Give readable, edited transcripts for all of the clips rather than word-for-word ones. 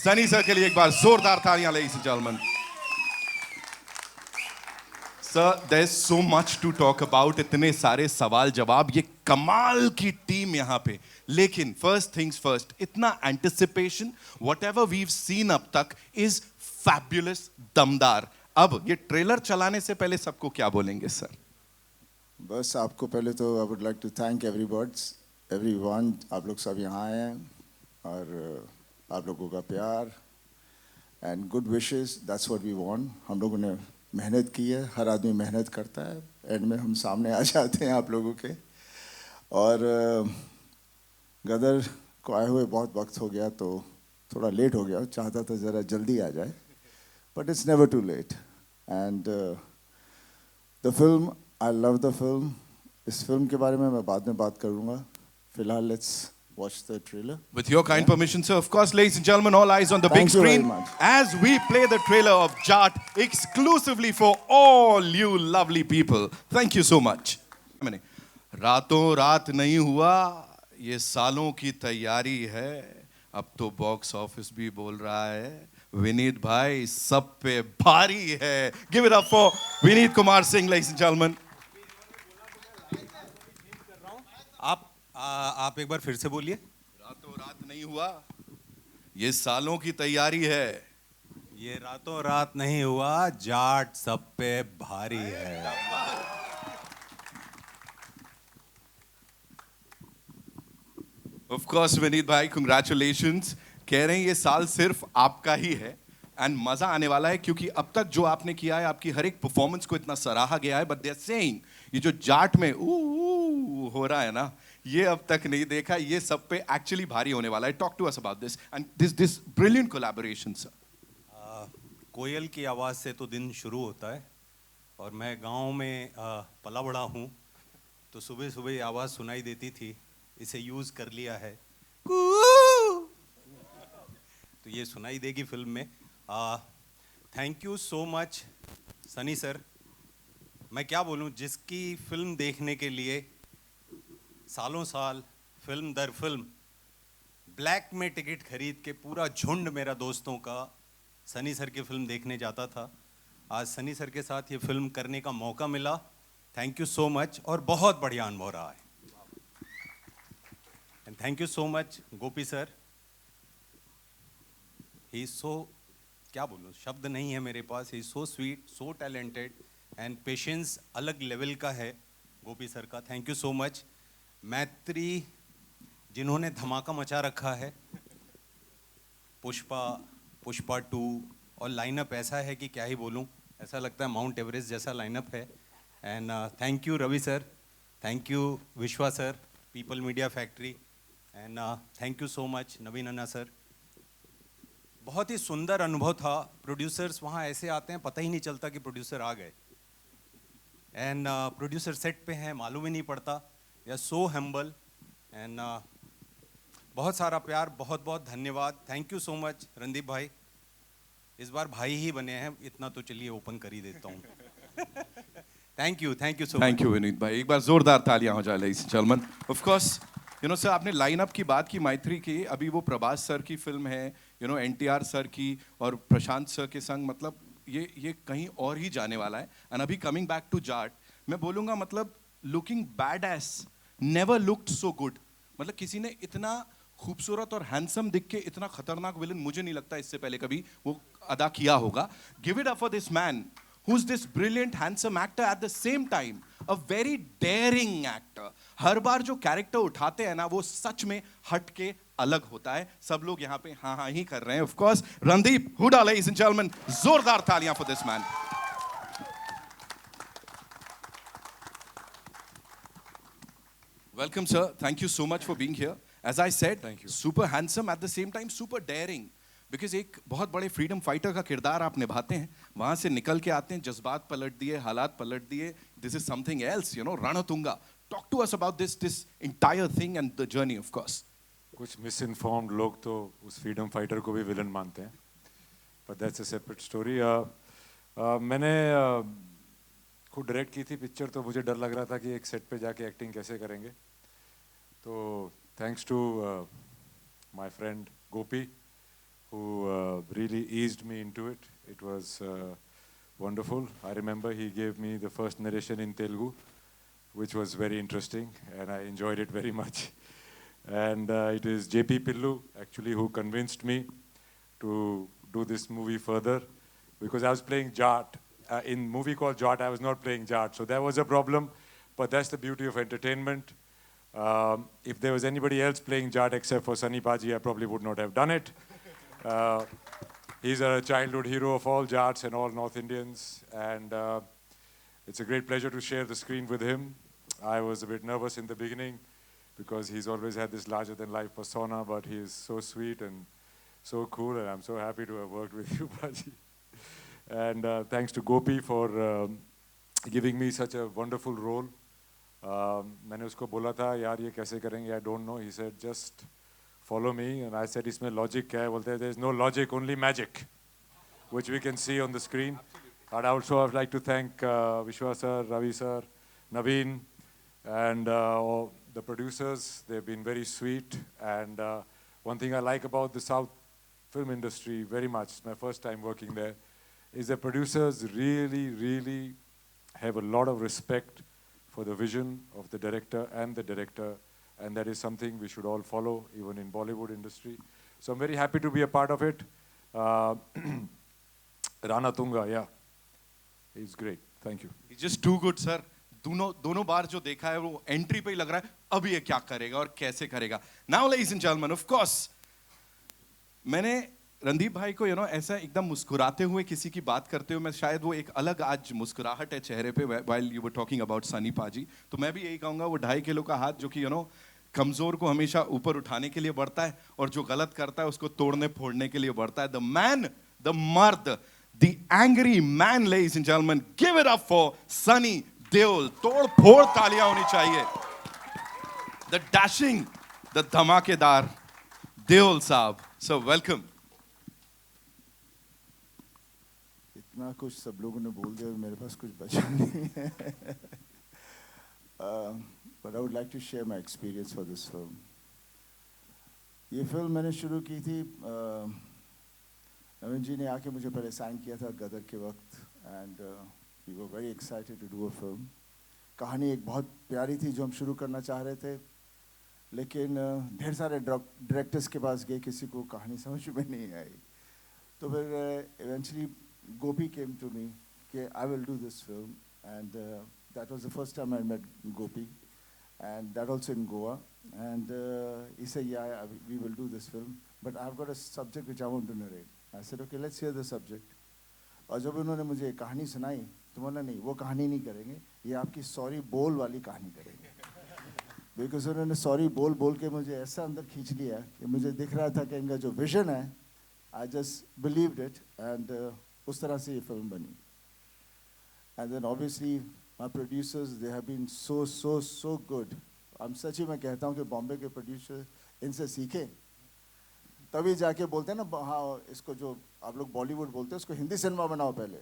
Sunny sir के लिए एक बार जोरदार तालियां, ladies and gentlemen. Sir, there's so much to talk about. इतने सारे सवाल जवाब, ये कमाल की टीम यहाँ पे. लेकिन first things first, इतना anticipation, whatever we've seen अब तक is fabulous, दमदार. अब ये ट्रेलर चलाने से पहले सबको क्या बोलेंगे सर? बस आपको पहले तो I would like to thank everyone. आप लोग सब यहाँ आए हैं और आप लोगों का प्यार and good wishes, that's what we want. हम लोगों ने मेहनत की है, हर आदमी मेहनत करता है, एंड में हम सामने आ जाते हैं आप लोगों के. और गदर को आए हुए बहुत वक्त हो गया तो थोड़ा लेट हो गया, चाहता था ज़रा जल्दी आ जाए, but it's never too late. And the film, I love the film. इस फिल्म के बारे में मैं बाद में बात करूँगा. फिलहाल let's watch the trailer. With your kind permission, sir, of course, ladies and gentlemen, all eyes on the big Thank you very screen much. as we play the trailer of Jat exclusively for all you lovely people. Thank you so much. रातों रात नहीं हुआ, ये सालों की तैयारी है. अब तो बॉक्स ऑफिस भी बोल रहा है, विनीत भाई सब पे भारी है. Give it up for Vineet Kumar Singh, ladies and gentlemen. आप एक बार फिर से बोलिए. रातों रात नहीं हुआ, ये सालों की तैयारी है. ये रातों रात नहीं हुआ, जाट सब पे भारी है. Of course, विनीत भाई, congratulations. कह रहे हैं ये साल सिर्फ आपका ही है एंड मजा आने वाला है क्योंकि अब तक जो आपने किया है, आपकी हर एक परफॉर्मेंस को इतना सराहा गया है. बट दे आर सेइंग ये जो जाट में हो रहा है ना, ये अब तक नहीं देखा. ये सब पे एक्चुअली भारी होने वाला है. Talk to us about this and this brilliant collaboration sir. कोयल की आवाज़ से तो दिन शुरू होता है और मैं गांव में पला बड़ा हूँ, तो सुबह सुबह आवाज़ सुनाई देती थी. इसे यूज़ कर लिया है, तो ये सुनाई देगी फिल्म में. Thank you so much Sunny sir. मैं क्या बोलूँ, जिसकी फिल्म देखने के लिए सालों साल फिल्म दर फिल्म ब्लैक में टिकट खरीद के पूरा झुंड मेरा दोस्तों का सनी सर की फिल्म देखने जाता था, आज सनी सर के साथ ये फिल्म करने का मौका मिला. थैंक यू सो मच और बहुत बढ़िया अनुभव रहा है. And thank you so much Gopi sir. He so, क्या बोलूँ, शब्द नहीं है मेरे पास. He so sweet, so talented and patience अलग लेवल का है गोपी सर का. Thank you so much. Maitri जिन्होंने धमाका मचा रखा है, पुष्पा 2 और लाइनअप ऐसा है कि क्या ही बोलूं, ऐसा लगता है माउंट एवरेस्ट जैसा लाइनअप है. And thank you Ravi sir, thank you Vishwa sir, People Media Factory, and thank you so much Naveen Anna sir. बहुत ही सुंदर अनुभव था. प्रोड्यूसर्स वहाँ ऐसे आते हैं, पता ही नहीं चलता कि प्रोड्यूसर आ गए. एंड प्रोड्यूसर सेट पे हैं, मालूम ही नहीं पड़ता. या सो हम्बल एंड बहुत सारा प्यार, बहुत बहुत धन्यवाद. Thank you so much Randeep भाई. इस बार भाई ही बने हैं, इतना तो चलिए ओपन कर ही देता हूँ. Thank you so much. Thank you Vineet भाई. एक बार जोरदार तालियां हो जाए ladies and gentlemen. Of course, you know sir, आपने लाइनअप की बात की मैत्री की. अभी वो प्रभास सर की फिल्म है, एनटीआर सर की और प्रशांत सर के संग, मतलब ये कहीं और ही जाने वाला है. एंड अभी कमिंग बैक टू जाट, मैं बोलूँगा मतलब looking bad S never looked so good. मतलब किसी ने इतना खूबसूरत और हैंडसम दिख के इतना खतरनाक विलन मुझे नहीं लगता इससे पहले कभी वो अदा किया होगा. Give it up for this man who is this brilliant handsome actor at the same time a very daring actor. हर बार जो कैरेक्टर उठाते हैं ना, वो सच में हट के अलग होता है. सब लोग यहाँ पे हाँ हाँ ही कर रहे हैं. Of course, Randeep Hooda, ladies and gentlemen, जोरदार तालियां for this man. Welcome sir, thank you so much for being here. As I said, Thank you. super handsome at the same time super daring. Because एक बहुत बड़े freedom fighter का किरदार आप निभाते हैं, वहां से निकल के आते हैं, जज्बात पलट दिए, हालात पलट दिए. This is something else, Ranatunga. Talk to us about this entire thing and the journey. Of course कुछ मिसइन्फॉर्म्ड लोग तो उस फ्रीडम फाइटर को भी विलन मानते हैं, but that's a separate story. मैंने खुद डायरेक्ट की थी पिक्चर, तो मुझे डर लग रहा था कि एक सेट पे जाके एक्टिंग कैसे करेंगे. तो thanks to my friend Gopi who really eased me into it. It was wonderful. I remember he gave me the first narration in Telugu, which was very interesting, and I enjoyed it very much. And it is JP Pillu, actually, who convinced me to do this movie further, because I was playing Jat. In movie called Jat, I was not playing Jat, so that was a problem. But that's the beauty of entertainment. If there was anybody else playing Jat except for Sunny Paji, I probably would not have done it. He's a childhood hero of all Jats and all North Indians, and it's a great pleasure to share the screen with him. I was a bit nervous in the beginning because he's always had this larger-than-life persona, but he is so sweet and so cool, and I'm so happy to have worked with you, Paji. And thanks to Gopi for giving me such a wonderful role. मैंने उसको बोला था यार ये कैसे करेंगे, I don't know. He said just follow me, and I said इसमें logic क्या है? बोलते हैं there is no logic, only magic, which we can see on the screen. And I also would like to thank Vishwa sir, Ravi sir, Naveen, and all the producers. They've been very sweet. And one thing I like about the South film industry very much, it's my first time working there, is the producers really have a lot of respect for the vision of the director, and that is something we should all follow, even in Bollywood industry. So I'm very happy to be a part of it. Rana Tunga, yeah, he's great. Thank you. He's just too good, sir. दोनों बार जो देखा है वो entry पे ही लग रहा है अब ये क्या करेगा और कैसे करेगा. Now, ladies and gentlemen, of course, मैंने रणदीप भाई को ऐसा एकदम मुस्कुराते हुए किसी की बात करते हुए, मैं शायद वो एक अलग आज मुस्कुराहट है चेहरे पे while you were talking about Sunny पाजी, तो मैं भी यही कहूंगा वो 2.5 किलो का हाथ जो कि कमजोर को हमेशा ऊपर उठाने के लिए बढ़ता है और जो गलत करता है उसको तोड़ने फोड़ने के लिए बढ़ता है. द मैन, द मर्द, the angry man, ladies and gentlemen, give it up for Sunny Deol. तोड़ फोड़ तालियां होनी चाहिए. द डैशिंग, द धमाकेदार देओल साहब. So welcome. इतना कुछ सब लोगों ने बोल दिया, मेरे पास कुछ बचा नहीं है. But I would like to share my experience for this film. ये फिल्म मैंने शुरू की थी, नवीन जी ने आके मुझे पहले साइन किया था गदर के वक्त, and we were very excited to do a film. कहानी एक बहुत प्यारी थी जो हम शुरू करना चाह रहे थे, लेकिन ढेर सारे डायरेक्टर्स के पास गए, किसी को कहानी समझ में नहीं आई. तो फिर eventually Gopi came to me कि I will do this film, and that was the first time I met Gopi, and that also in Goa. And he said, yeah, we will do this film, but I've got a subject which I want to narrate. I said, okay, let's hear the subject. और जब उन्होंने मुझे कहानी सुनाई तो बोला नहीं, वो कहानी नहीं करेंगे, ये आपकी सॉरी बोल वाली कहानी करेंगे. बिकॉज उन्होंने सॉरी बोल बोल के मुझे ऐसा अंदर खींच लिया कि मुझे दिख रहा था कि इनका जो विजन है, I just believed it, and उस तरह से ये फिल्म बनी. And then obviously my producers, they have been so good. हम सच ही मैं कहता हूँ कि बॉम्बे के प्रोड्यूसर इनसे सीखें, तभी जाके बोलते हैं ना, हाँ इसको जो आप लोग बॉलीवुड बोलते हैं उसको हिंदी सिनेमा बनाओ पहले,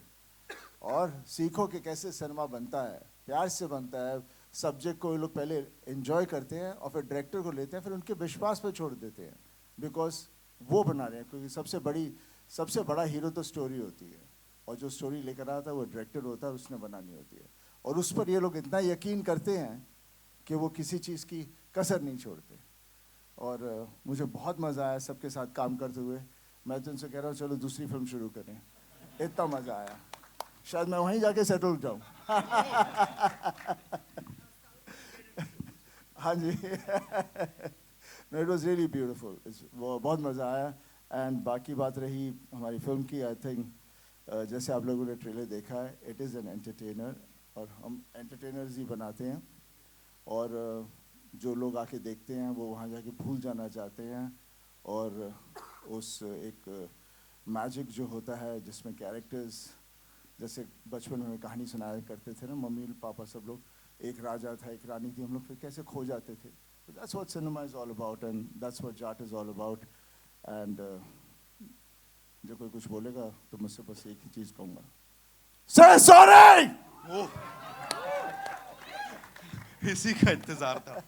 और सीखो कि कैसे सिनेमा बनता है, प्यार से बनता है. सब्जेक्ट को ये लोग पहले एंजॉय करते हैं और फिर डायरेक्टर को लेते हैं, फिर उनके विश्वास पे छोड़ देते हैं, बिकॉज वो बना रहे हैं. क्योंकि सबसे बड़ा हीरो तो स्टोरी होती है, और जो स्टोरी लेकर आता है वो डायरेक्टर होता है, उसने बनानी होती है. और उस पर ये लोग इतना यकीन करते हैं कि वो किसी चीज़ की कसर नहीं छोड़ते. और मुझे बहुत मज़ा आया सबके साथ काम करते हुए. मैं तो उनसे कह रहा हूँ चलो दूसरी फिल्म शुरू करें, इतना मज़ा आया. शायद मैं वहीं जाके सेटल हो जाऊँ. हाँ जी. It was really beautiful. वो बहुत मज़ा आया. एंड बाकी बात रही हमारी फिल्म की, आई थिंक जैसे आप लोगों ने ट्रेलर देखा है, इट इज़ एन एंटरटेनर, और हम एंटरटेनर्स ही बनाते हैं. और जो लोग आके देखते हैं वो वहाँ जाके भूल जाना चाहते हैं, और उस एक मैजिक जो होता है जिसमें कैरेक्टर्स, जैसे बचपन में कहानी सुनाया करते थे ना मम्मी पापा सब लोग, एक राजा था एक रानी थी, हम लोग फिर कैसे खो जाते थे. That's what cinema is all about, and that's what Jat is all about. And जो कोई कुछ बोलेगा तो मुझसे बस एक ही चीज़ कहूँगा, से सॉरी. इसी का इंतजार था.